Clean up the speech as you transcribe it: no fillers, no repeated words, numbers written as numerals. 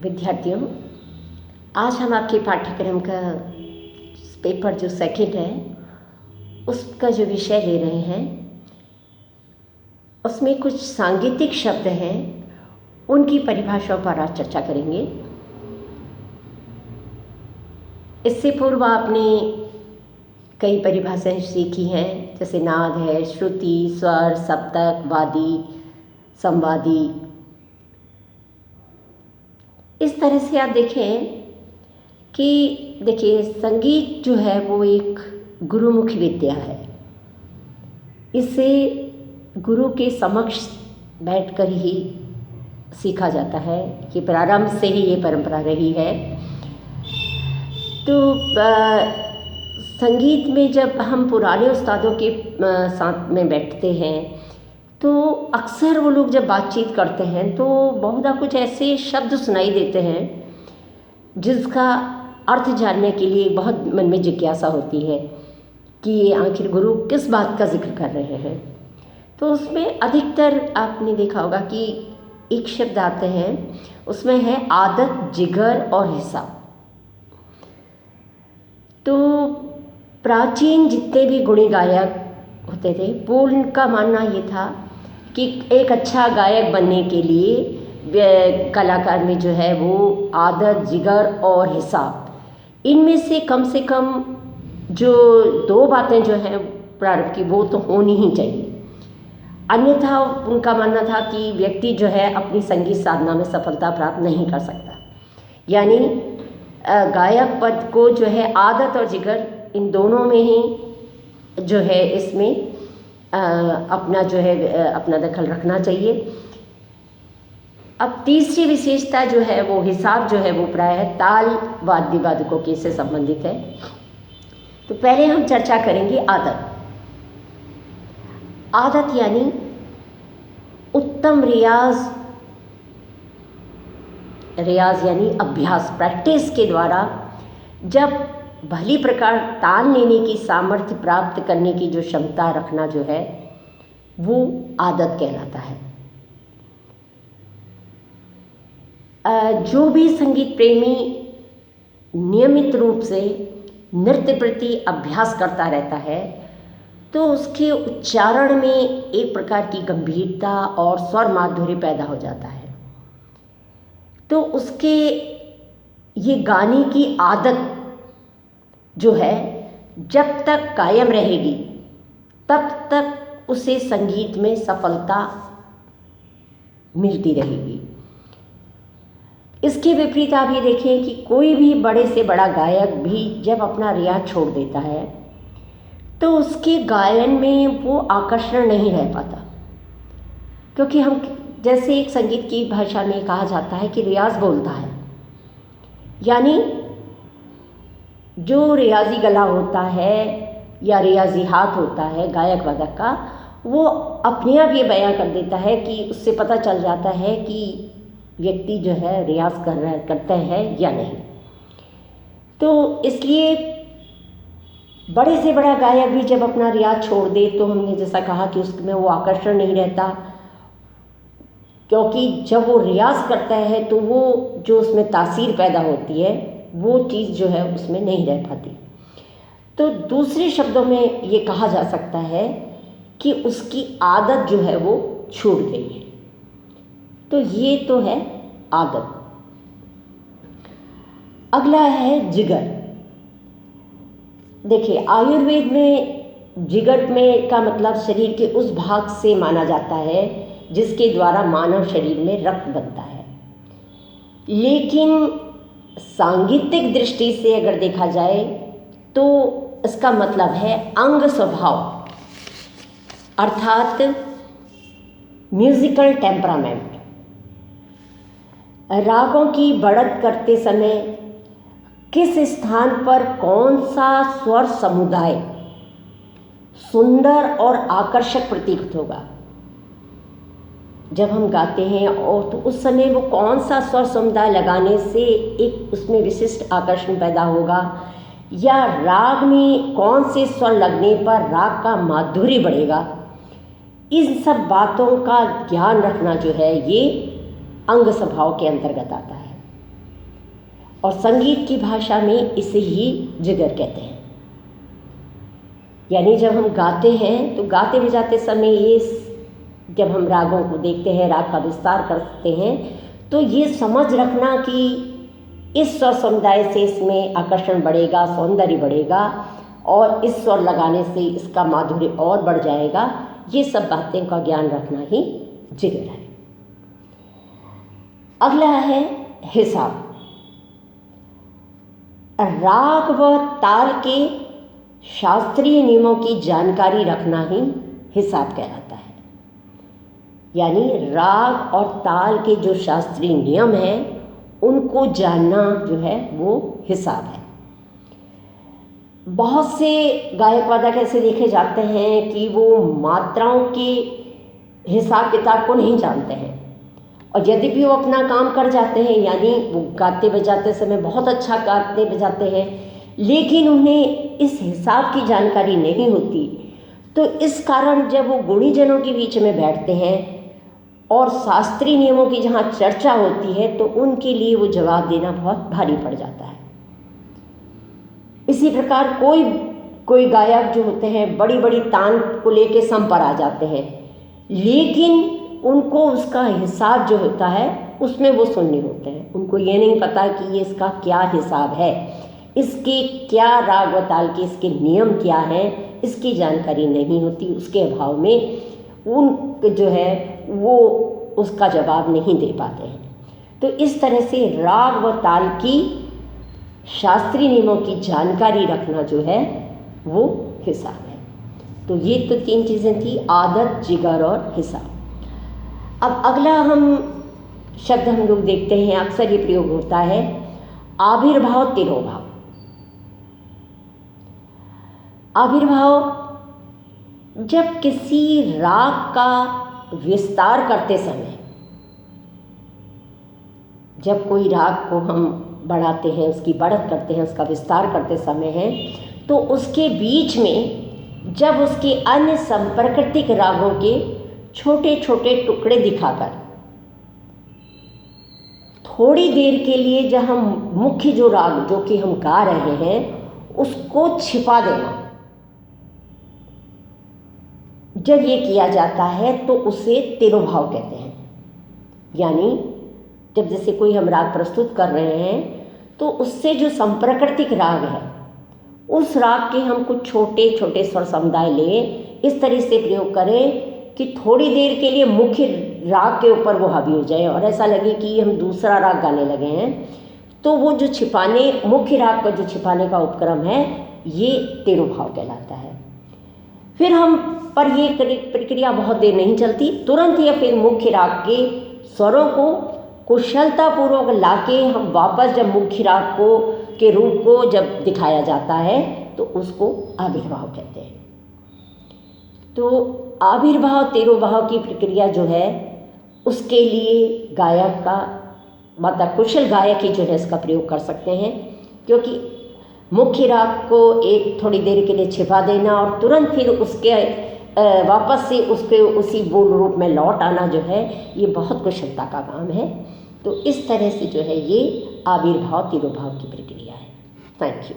विद्यार्थियों, आज हम आपके पाठ्यक्रम का पेपर जो सेकंड है उसका जो विषय ले रहे हैं उसमें कुछ सांगीतिक शब्द हैं, उनकी परिभाषाओं पर आज चर्चा करेंगे। इससे पूर्व आपने कई परिभाषाएं सीखी हैं, जैसे नाद है, श्रुति, स्वर, सप्तक, वादी, संवादी। इस तरह से आप देखें कि देखिए संगीत जो है वो एक गुरुमुखी विद्या है। इसे गुरु के समक्ष बैठकर ही सीखा जाता है। ये प्रारंभ से ही ये परंपरा रही है। तो संगीत में जब हम पुराने उस्तादों के साथ में बैठते हैं तो अक्सर वो लोग जब बातचीत करते हैं तो बहुधा कुछ ऐसे शब्द सुनाई देते हैं जिसका अर्थ जानने के लिए बहुत मन में जिज्ञासा होती है कि आखिर गुरु किस बात का जिक्र कर रहे हैं। तो उसमें अधिकतर आपने देखा होगा कि एक शब्द आते हैं, उसमें है आदत, जिगर और हिसाब। तो प्राचीन जितने भी गुणी गायक होते थे वो उनका मानना ये था कि एक अच्छा गायक बनने के लिए कलाकार में जो है वो आदत, जिगर और हिसाब, इनमें से कम जो दो बातें जो हैं प्रारंभ की वो तो होनी ही चाहिए। अन्यथा उनका मानना था कि व्यक्ति जो है अपनी संगीत साधना में सफलता प्राप्त नहीं कर सकता। यानी गायक पद को जो है आदत और जिगर, इन दोनों में ही जो है इसमें अपना जो है अपना दखल रखना चाहिए। अब तीसरी विशेषता जो है वो हिसाब जो है वो प्रायः ताल वाद्य वादकों के से संबंधित है। तो पहले हम चर्चा करेंगे आदत। आदत यानी उत्तम रियाज यानी अभ्यास, प्रैक्टिस के द्वारा जब भली प्रकार तान लेने की सामर्थ्य प्राप्त करने की जो क्षमता रखना जो है वो आदत कहलाता है। जो भी संगीत प्रेमी नियमित रूप से नृत्य प्रति अभ्यास करता रहता है तो उसके उच्चारण में एक प्रकार की गंभीरता और स्वर माधुर्य पैदा हो जाता है। तो उसके ये गाने की आदत जो है जब तक कायम रहेगी तब तक उसे संगीत में सफलता मिलती रहेगी। इसके विपरीत आप ये देखें कि कोई भी बड़े से बड़ा गायक भी जब अपना रियाज छोड़ देता है तो उसके गायन में वो आकर्षण नहीं रह पाता, क्योंकि हम जैसे एक संगीत की भाषा में कहा जाता है कि रियाज बोलता है। यानी जो रियाजी गला होता है या रियाजी हाथ होता है गायक वादक का, वो अपने आप ये बयां कर देता है कि उससे पता चल जाता है कि व्यक्ति जो है रियाज करते हैं या नहीं। तो इसलिए बड़े से बड़ा गायक भी जब अपना रियाज छोड़ दे तो हमने जैसा कहा कि उसमें वो आकर्षण नहीं रहता, क्योंकि जब वो रियाज करता है तो वो जो उसमें तासीर पैदा होती है वो चीज़ जो है उसमें नहीं रह पाती। तो दूसरे शब्दों में ये कहा जा सकता है कि उसकी आदत जो है वो छूट गई है। तो ये तो है आदत। अगला है जिगर। देखिए आयुर्वेद में जिगर में का मतलब शरीर के उस भाग से माना जाता है जिसके द्वारा मानव शरीर में रक्त बनता है। लेकिन सांगीतिक दृष्टि से अगर देखा जाए तो इसका मतलब है अंग स्वभाव, अर्थात म्यूजिकल टेम्परामेंट। रागों की बढ़त करते समय किस स्थान पर कौन सा स्वर समुदाय सुंदर और आकर्षक प्रतीत होगा जब हम गाते हैं, और तो उस समय वो कौन सा स्वर समुदाय लगाने से एक उसमें विशिष्ट आकर्षण पैदा होगा, या राग में कौन से स्वर लगने पर राग का माधुर्य बढ़ेगा। इन सब बातों का ध्यान रखना जो है ये अंग स्वभाव के अंतर्गत आता है। और संगीत की भाषा में इसे ही जिगर कहते हैं। यानी जब हम गाते हैं तो गाते बजाते समय ये, जब हम रागों को देखते हैं, राग का विस्तार करते हैं, तो ये समझ रखना कि इस स्वर समुदाय से इसमें आकर्षण बढ़ेगा, सौंदर्य बढ़ेगा और इस स्वर लगाने से इसका माधुर्य और बढ़ जाएगा। ये सब बातें का ज्ञान रखना ही जिगर है। अगला है हिसाब। राग व ताल के शास्त्रीय नियमों की जानकारी रखना ही हिसाब कहलाता है। यानी राग और ताल के जो शास्त्रीय नियम हैं उनको जानना जो है वो हिसाब है। बहुत से गायक वादक ऐसे देखे जाते हैं कि वो मात्राओं के हिसाब किताब को नहीं जानते हैं, और यदि भी वो अपना काम कर जाते हैं, यानी वो गाते बजाते समय बहुत अच्छा गाते बजाते हैं, लेकिन उन्हें इस हिसाब की जानकारी नहीं होती, तो इस कारण जब वो गुणीजनों के बीच में बैठते हैं और शास्त्रीय नियमों की जहाँ चर्चा होती है तो उनके लिए वो जवाब देना बहुत भारी पड़ जाता है। इसी प्रकार कोई गायक जो होते हैं बड़ी बड़ी तान को लेके सम पर आ जाते हैं, लेकिन उनको उसका हिसाब जो होता है उसमें वो सुनने होते हैं। उनको ये नहीं पता कि ये इसका क्या हिसाब है, इसके क्या राग व ताल के इसके नियम क्या हैं, इसकी जानकारी नहीं होती। उसके अभाव में उन जो है वो उसका जवाब नहीं दे पाते हैं। तो इस तरह से राग व ताल की शास्त्रीय नियमों की जानकारी रखना जो है वो हिसाब है। तो ये तो 3 चीज़ें थी, आदत, जिगर और हिसाब। अब अगला हम शब्द हम लोग देखते हैं, अक्सर ये प्रयोग होता है, आविर्भाव तिरोभाव। आविर्भाव जब किसी राग का विस्तार करते समय, जब कोई राग को हम बढ़ाते हैं, उसकी बढ़त करते हैं, उसका विस्तार करते समय है, तो उसके बीच में जब उसके अन्य संप्रकृतिक रागों के छोटे छोटे टुकड़े दिखाकर थोड़ी देर के लिए जब हम मुख्य जो राग जो कि हम गा रहे हैं उसको छिपा देना, जब ये किया जाता है तो उसे तिरोभाव कहते हैं। यानी जब जैसे कोई हम राग प्रस्तुत कर रहे हैं तो उससे जो संप्रकृतिक राग है उस राग के हम कुछ छोटे छोटे स्वर समुदाय लें, इस तरह से प्रयोग करें कि थोड़ी देर के लिए मुख्य राग के ऊपर वो हावी हो जाए और ऐसा लगे कि हम दूसरा राग गाने लगे हैं। तो वो जो छिपाने, मुख्य राग पर जो छिपाने का उपक्रम है ये तिरोभाव कहलाता है। फिर हम पर ये प्रक्रिया बहुत देर नहीं चलती, तुरंत या फिर मुख्य राग के स्वरों को कुशलतापूर्वक लाके हम वापस जब मुख्य राग को के रूप को जब दिखाया जाता है तो उसको आविर्भाव कहते हैं। तो आविर्भाव तिरोभाव की प्रक्रिया जो है उसके लिए गायक का मतलब कुशल गायक ही जो है इसका प्रयोग कर सकते हैं, क्योंकि मुख्य राग को एक थोड़ी देर के लिए छिपा देना और तुरंत फिर उसके वापस से उसके उसी बोल रूप में लौट आना जो है ये बहुत कुशलता का काम है। तो इस तरह से जो है ये आविर्भाव तिरोभाव की प्रक्रिया है। Thank you.